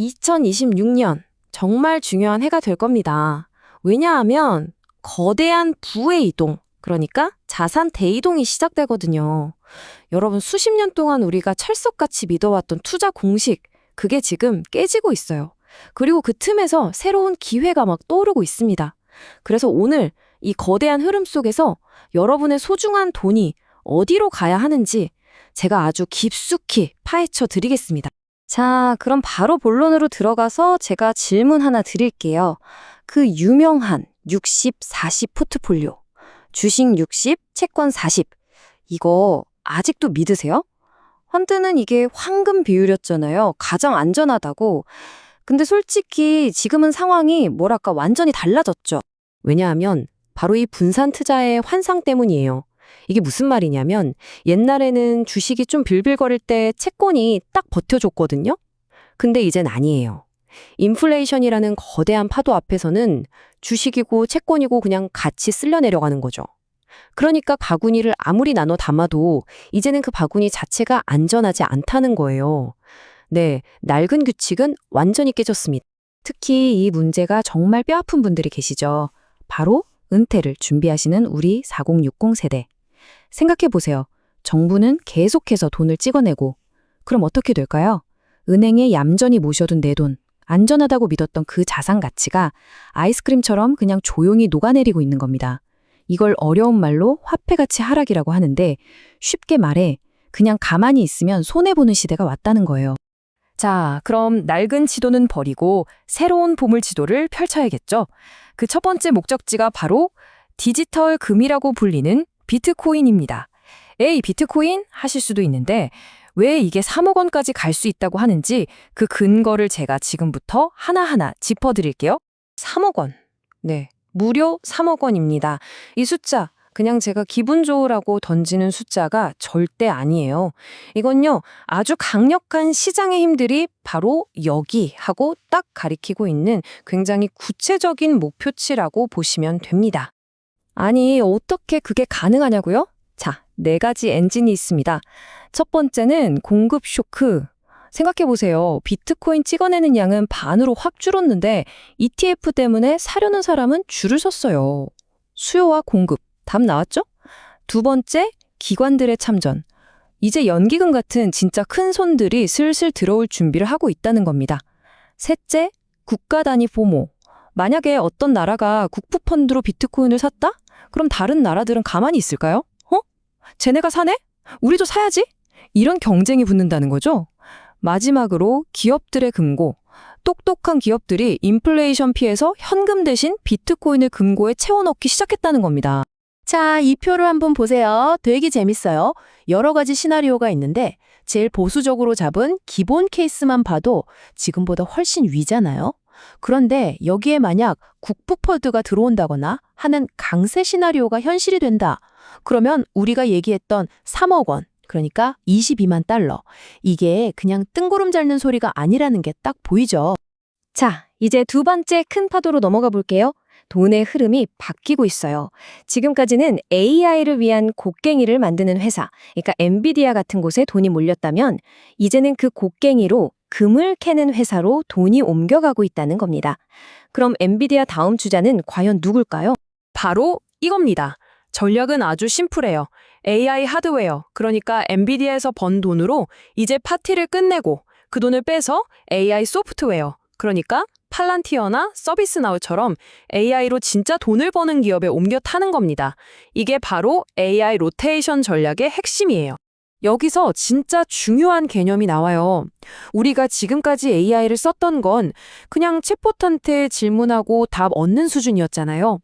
2026년 정말 중요한 해가 될 겁니다. 왜냐하면 거대한 부의 이동, 그러니까 자산 대이동이 시작되거든요. 여러분, 수십 년 동안 우리가 철석같이 믿어왔던 투자 공식, 그게 지금 깨지고 있어요. 그리고 그 틈에서 새로운 기회가 막 떠오르고 있습니다. 그래서 오늘 이 거대한 흐름 속에서 여러분의 소중한 돈이 어디로 가야 하는지 제가 아주 깊숙이 파헤쳐 드리겠습니다. 자, 그럼 바로 본론으로 들어가서 제가 질문 하나 드릴게요. 그 유명한 60-40 포트폴리오. 주식 60, 채권 40. 이거 아직도 믿으세요? 한때는 이게 황금 비율이었잖아요. 가장 안전하다고. 근데 솔직히 지금은 상황이 뭐랄까 완전히 달라졌죠. 왜냐하면 바로 이 분산 투자의 환상 때문이에요. 이게 무슨 말이냐면 옛날에는 주식이 좀 빌빌거릴 때 채권이 딱 버텨줬거든요. 근데 이젠 아니에요. 인플레이션이라는 거대한 파도 앞에서는 주식이고 채권이고 그냥 같이 쓸려 내려가는 거죠. 그러니까 바구니를 아무리 나눠 담아도 이제는 그 바구니 자체가 안전하지 않다는 거예요. 네, 낡은 규칙은 완전히 깨졌습니다. 특히 이 문제가 정말 뼈아픈 분들이 계시죠. 바로 은퇴를 준비하시는 우리 4060 세대. 생각해보세요. 정부는 계속해서 돈을 찍어내고 그럼 어떻게 될까요? 은행에 얌전히 모셔둔 내 돈, 안전하다고 믿었던 그 자산 가치가 아이스크림처럼 그냥 조용히 녹아내리고 있는 겁니다. 이걸 어려운 말로 화폐가치 하락이라고 하는데 쉽게 말해 그냥 가만히 있으면 손해보는 시대가 왔다는 거예요. 자, 그럼 낡은 지도는 버리고 새로운 보물 지도를 펼쳐야겠죠? 그 첫 번째 목적지가 바로 디지털 금이라고 불리는 비트코인입니다. 에이, 비트코인? 하실 수도 있는데 왜 이게 3억 원까지 갈 수 있다고 하는지 그 근거를 제가 지금부터 하나하나 짚어드릴게요. 3억 원. 네, 무려 3억 원입니다. 이 숫자, 그냥 제가 기분 좋으라고 던지는 숫자가 절대 아니에요. 이건요, 아주 강력한 시장의 힘들이 바로 여기 하고 딱 가리키고 있는 굉장히 구체적인 목표치라고 보시면 됩니다. 아니, 어떻게 그게 가능하냐고요? 자, 4가지 엔진이 있습니다. 첫 번째는 공급 쇼크. 생각해보세요. 비트코인 찍어내는 양은 반으로 확 줄었는데 ETF 때문에 사려는 사람은 줄을 섰어요. 수요와 공급, 답 나왔죠? 두 번째, 기관들의 참전. 이제 연기금 같은 진짜 큰 손들이 슬슬 들어올 준비를 하고 있다는 겁니다. 셋째, 국가 단위 포모. 만약에 어떤 나라가 국부펀드로 비트코인을 샀다? 그럼 다른 나라들은 가만히 있을까요? 쟤네가 사네? 우리도 사야지? 이런 경쟁이 붙는다는 거죠. 마지막으로 기업들의 금고. 똑똑한 기업들이 인플레이션 피해서 현금 대신 비트코인을 금고에 채워넣기 시작했다는 겁니다. 자, 이 표를 한번 보세요. 되게 재밌어요. 여러 가지 시나리오가 있는데 제일 보수적으로 잡은 기본 케이스만 봐도 지금보다 훨씬 위잖아요. 그런데 여기에 만약 국부펀드가 들어온다거나 하는 강세 시나리오가 현실이 된다. 그러면 우리가 얘기했던 3억 원, 그러니까 22만 달러. 이게 그냥 뜬구름 잡는 소리가 아니라는 게 딱 보이죠. 자, 이제 두 번째 큰 파도로 넘어가 볼게요. 돈의 흐름이 바뀌고 있어요. 지금까지는 AI를 위한 곡괭이를 만드는 회사, 그러니까 엔비디아 같은 곳에 돈이 몰렸다면 이제는 그 곡괭이로 금을 캐는 회사로 돈이 옮겨가고 있다는 겁니다. 그럼 엔비디아 다음 주자는 과연 누굴까요? 바로 이겁니다. 전략은 아주 심플해요. AI 하드웨어, 그러니까 엔비디아에서 번 돈으로 이제 파티를 끝내고 그 돈을 빼서 AI 소프트웨어, 그러니까 팔란티어나 서비스나우처럼 AI로 진짜 돈을 버는 기업에 옮겨 타는 겁니다. 이게 바로 AI 로테이션 전략의 핵심이에요. 여기서 진짜 중요한 개념이 나와요. 우리가 지금까지 AI를 썼던 건 그냥 챗봇한테 질문하고 답 얻는 수준이었잖아요.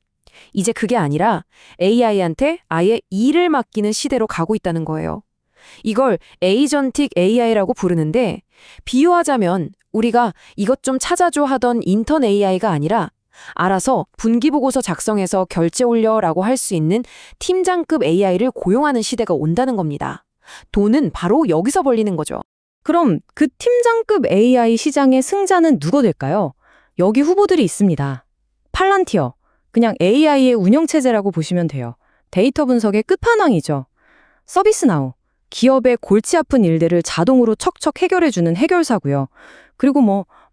이제 그게 아니라 AI한테 아예 일을 맡기는 시대로 가고 있다는 거예요. 이걸 에이전틱 AI라고 부르는데 비유하자면 우리가 이것 좀 찾아줘 하던 인턴 AI가 아니라 알아서 분기보고서 작성해서 결제 올려라고 할 수 있는 팀장급 AI를 고용하는 시대가 온다는 겁니다. 돈은 바로 여기서 벌리는 거죠. 그럼 그 팀장급 AI 시장의 승자는 누가 될까요? 여기 후보들이 있습니다. 팔란티어, 그냥 AI의 운영체제라고 보시면 돼요. 데이터 분석의 끝판왕이죠. 서비스나우, 기업의 골치 아픈 일들을 자동으로 척척 해결해주는 해결사고요. 그리고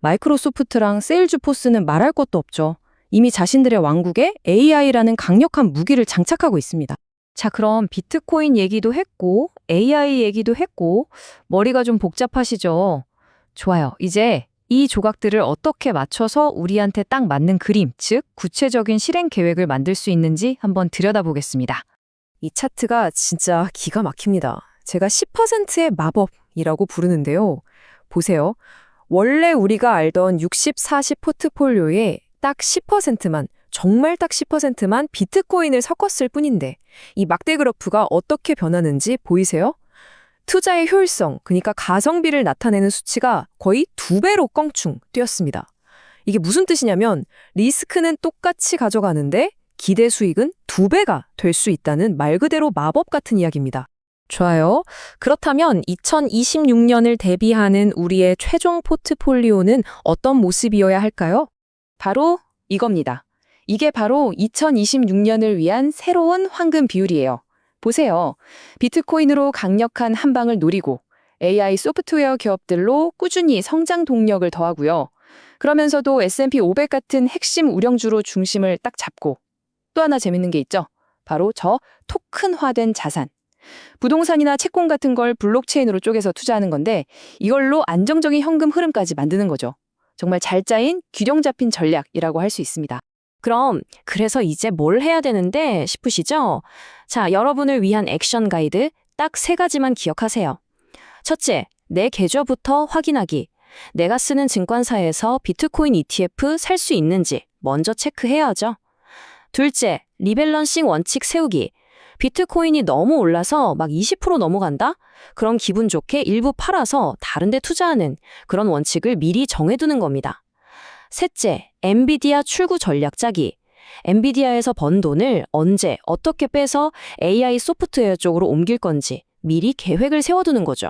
마이크로소프트랑 세일즈포스는 말할 것도 없죠. 이미 자신들의 왕국에 AI라는 강력한 무기를 장착하고 있습니다. 자, 그럼 비트코인 얘기도 했고, AI 얘기도 했고, 머리가 좀 복잡하시죠? 좋아요. 이제 이 조각들을 어떻게 맞춰서 우리한테 딱 맞는 그림, 즉 구체적인 실행 계획을 만들 수 있는지 한번 들여다보겠습니다. 이 차트가 진짜 기가 막힙니다. 제가 10%의 마법이라고 부르는데요. 보세요. 원래 우리가 알던 60, 40 포트폴리오에 딱 10%만, 정말 딱 10%만 비트코인을 섞었을 뿐인데 이 막대 그래프가 어떻게 변하는지 보이세요? 투자의 효율성, 그러니까 가성비를 나타내는 수치가 거의 2배로 껑충 뛰었습니다. 이게 무슨 뜻이냐면 리스크는 똑같이 가져가는데 기대 수익은 2배가 될 수 있다는 말 그대로 마법 같은 이야기입니다. 좋아요. 그렇다면 2026년을 대비하는 우리의 최종 포트폴리오는 어떤 모습이어야 할까요? 바로 이겁니다. 이게 바로 2026년을 위한 새로운 황금 비율이에요. 보세요. 비트코인으로 강력한 한 방을 노리고 AI 소프트웨어 기업들로 꾸준히 성장 동력을 더하고요. 그러면서도 S&P 500 같은 핵심 우량주로 중심을 딱 잡고 또 하나 재밌는 게 있죠. 바로 저 토큰화된 자산. 부동산이나 채권 같은 걸 블록체인으로 쪼개서 투자하는 건데 이걸로 안정적인 현금 흐름까지 만드는 거죠. 정말 잘 짜인 균형 잡힌 전략이라고 할 수 있습니다. 그럼 그래서 이제 뭘 해야 되는데 싶으시죠? 자, 여러분을 위한 액션 가이드 딱 3가지만 기억하세요. 첫째, 내 계좌부터 확인하기. 내가 쓰는 증권사에서 비트코인 ETF 살 수 있는지 먼저 체크해야죠. 둘째, 리밸런싱 원칙 세우기. 비트코인이 너무 올라서 막 20% 넘어간다? 그럼 기분 좋게 일부 팔아서 다른 데 투자하는 그런 원칙을 미리 정해두는 겁니다. 셋째, 엔비디아 출구 전략 짜기. 엔비디아에서 번 돈을 언제, 어떻게 빼서 AI 소프트웨어 쪽으로 옮길 건지 미리 계획을 세워두는 거죠.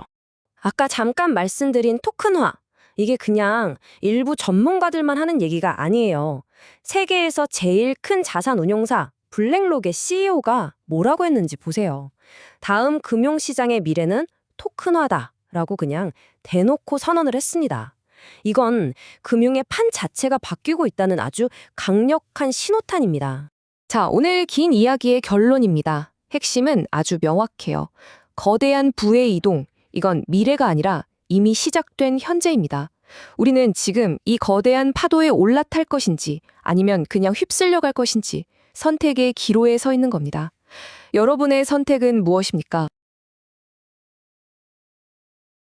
아까 잠깐 말씀드린 토큰화. 이게 그냥 일부 전문가들만 하는 얘기가 아니에요. 세계에서 제일 큰 자산 운용사 블랙록의 CEO가 뭐라고 했는지 보세요. 다음 금융시장의 미래는 토큰화다라고 그냥 대놓고 선언을 했습니다. 이건 금융의 판 자체가 바뀌고 있다는 아주 강력한 신호탄입니다. 자, 오늘 긴 이야기의 결론입니다. 핵심은 아주 명확해요. 거대한 부의 이동, 이건 미래가 아니라 이미 시작된 현재입니다. 우리는 지금 이 거대한 파도에 올라탈 것인지 아니면 그냥 휩쓸려 갈 것인지 선택의 기로에 서 있는 겁니다. 여러분의 선택은 무엇입니까?